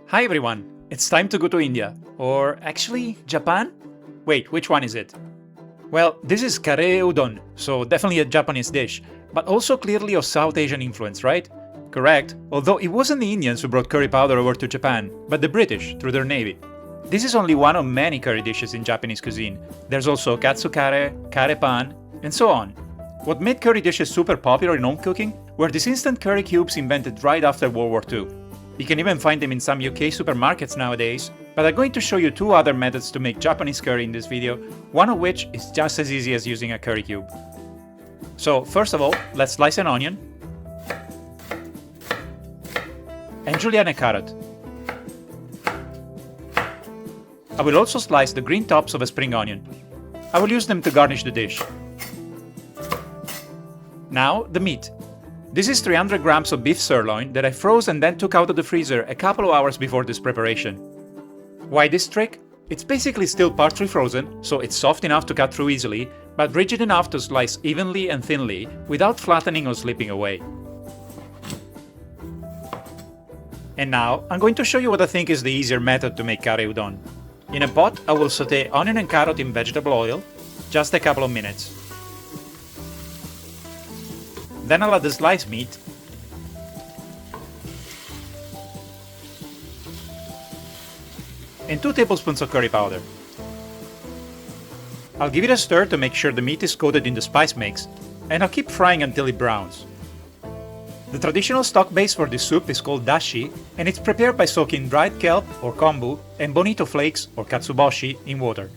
Hi everyone, it's time to go to India. Or actually, Japan? Wait, which one is it? Well, this is kare udon, so definitely a Japanese dish, but also clearly of South Asian influence, right? Correct, although it wasn't the Indians who brought curry powder over to Japan, but the British through their navy. This is only one of many curry dishes in Japanese cuisine. There's also katsu kare pan, and so on. What made curry dishes super popular in home cooking were these instant curry cubes invented right after World War II. You can even find them in some UK supermarkets nowadays, but I'm going to show you two other methods to make Japanese curry in this video, one of which is just as easy as using a curry cube. So first of all, let's slice an onion and julienne a carrot. I will also slice the green tops of a spring onion. I will use them to garnish the dish. Now, the meat. This is 300 grams of beef sirloin that I froze and then took out of the freezer a couple of hours before this preparation. Why this trick? It's basically still partly frozen, so it's soft enough to cut through easily, but rigid enough to slice evenly and thinly without flattening or slipping away. And now, I'm going to show you what I think is the easier method to make kare udon. In a pot, I will saute onion and carrot in vegetable oil, just a couple of minutes. Then I'll add the sliced meat and 2 tablespoons of curry powder. I'll give it a stir to make sure the meat is coated in the spice mix, and I'll keep frying until it browns. The traditional stock base for this soup is called dashi, and it's prepared by soaking dried kelp or kombu and bonito flakes or katsuboshi in water.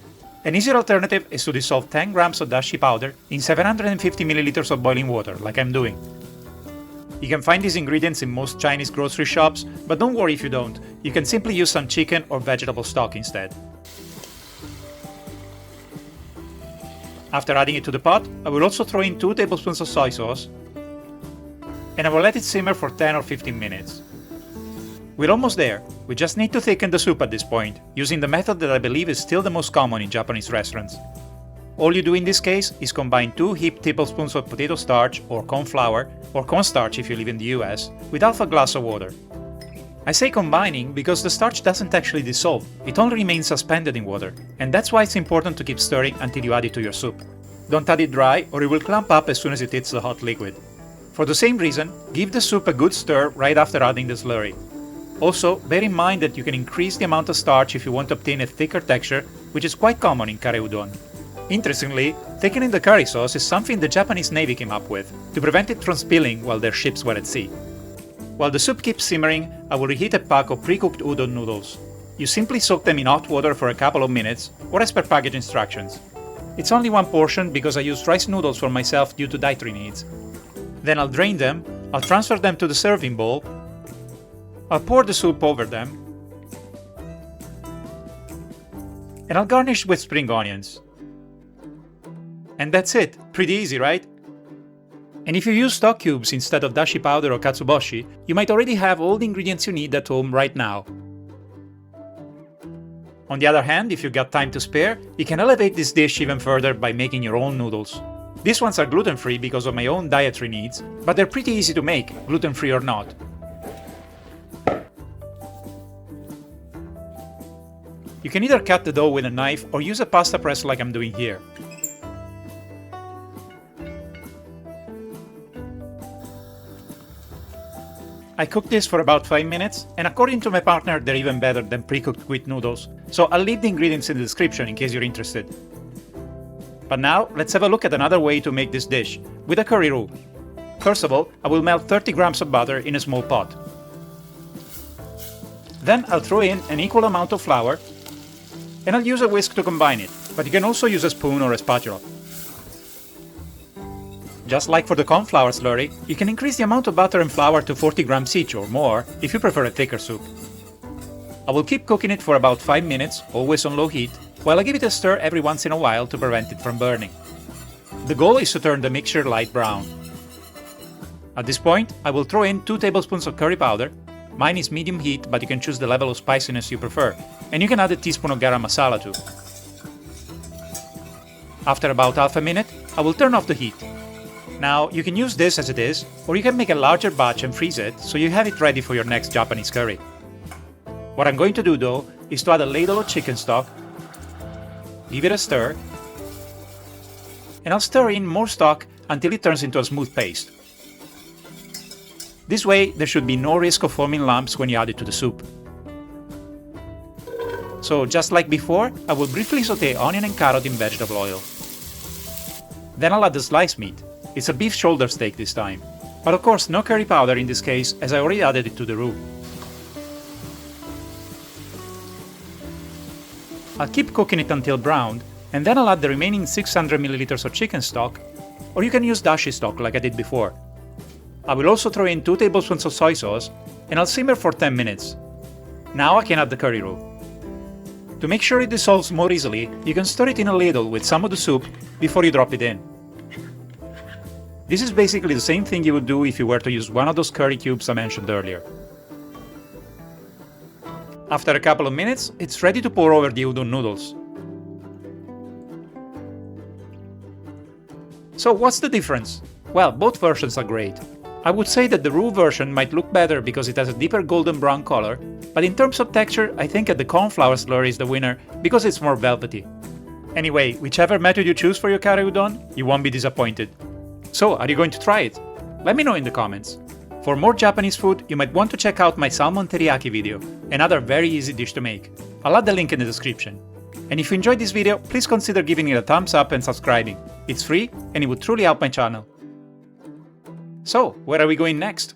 An easier alternative is to dissolve 10 grams of dashi powder in 750 milliliters of boiling water, like I'm doing. You can find these ingredients in most Chinese grocery shops, but don't worry if you don't. You can simply use some chicken or vegetable stock instead. After adding it to the pot, I will also throw in 2 tablespoons of soy sauce, and I will let it simmer for 10 or 15 minutes. We're almost there. We just need to thicken the soup at this point, using the method that I believe is still the most common in Japanese restaurants. All you do in this case is combine 2 heaped tablespoons of potato starch or corn flour, or cornstarch if you live in the US, with half a glass of water. I say combining because the starch doesn't actually dissolve, it only remains suspended in water, and that's why it's important to keep stirring until you add it to your soup. Don't add it dry or it will clump up as soon as it hits the hot liquid. For the same reason, give the soup a good stir right after adding the slurry. Also, bear in mind that you can increase the amount of starch if you want to obtain a thicker texture, which is quite common in kare udon. Interestingly, thickening the curry sauce is something the Japanese Navy came up with, to prevent it from spilling while their ships were at sea. While the soup keeps simmering, I will reheat a pack of precooked udon noodles. You simply soak them in hot water for a couple of minutes, or as per package instructions. It's only one portion because I used rice noodles for myself due to dietary needs. Then I'll drain them, I'll transfer them to the serving bowl, I'll pour the soup over them, and I'll garnish with spring onions. And that's it, pretty easy, right? And if you use stock cubes instead of dashi powder or katsuboshi, you might already have all the ingredients you need at home right now. On the other hand, if you've got time to spare, you can elevate this dish even further by making your own noodles. These ones are gluten-free because of my own dietary needs, but they're pretty easy to make, gluten-free or not. You can either cut the dough with a knife or use a pasta press like I'm doing here. I cooked this for about 5 minutes, and according to my partner, they're even better than pre-cooked wheat noodles, so I'll leave the ingredients in the description in case you're interested. But now, let's have a look at another way to make this dish, with a curry roux. First of all, I will melt 30 grams of butter in a small pot. Then I'll throw in an equal amount of flour, and I'll use a whisk to combine it, but you can also use a spoon or a spatula. Just like for the corn flour slurry, you can increase the amount of butter and flour to 40 grams each or more if you prefer a thicker soup. I will keep cooking it for about 5 minutes, always on low heat, while I give it a stir every once in a while to prevent it from burning. The goal is to turn the mixture light brown. At this point, I will throw in 2 tablespoons of curry powder. Mine is medium heat, but you can choose the level of spiciness you prefer, and you can add a teaspoon of garam masala too. After about half a minute, I will turn off the heat. Now, you can use this as it is, or you can make a larger batch and freeze it so you have it ready for your next Japanese curry. What I'm going to do though is to add a ladle of chicken stock, give it a stir, and I'll stir in more stock until it turns into a smooth paste. This way, there should be no risk of forming lumps when you add it to the soup. So just like before, I will briefly saute onion and carrot in vegetable oil. Then I'll add the sliced meat. It's a beef shoulder steak this time. But of course no curry powder in this case, as I already added it to the roux. I'll keep cooking it until browned, and then I'll add the remaining 600 ml of chicken stock, or you can use dashi stock like I did before. I will also throw in 2 tablespoons of soy sauce, and I'll simmer for 10 minutes. Now I can add the curry roux. To make sure it dissolves more easily, you can stir it in a ladle with some of the soup before you drop it in. This is basically the same thing you would do if you were to use one of those curry cubes I mentioned earlier. After a couple of minutes, it's ready to pour over the udon noodles. So what's the difference? Well, both versions are great. I would say that the roux version might look better because it has a deeper golden brown color, but in terms of texture, I think that the cornflower slurry is the winner because it's more velvety. Anyway, whichever method you choose for your kare udon, you won't be disappointed. So, are you going to try it? Let me know in the comments. For more Japanese food, you might want to check out my salmon teriyaki video, another very easy dish to make. I'll add the link in the description. And if you enjoyed this video, please consider giving it a thumbs up and subscribing. It's free and it would truly help my channel. So, where are we going next?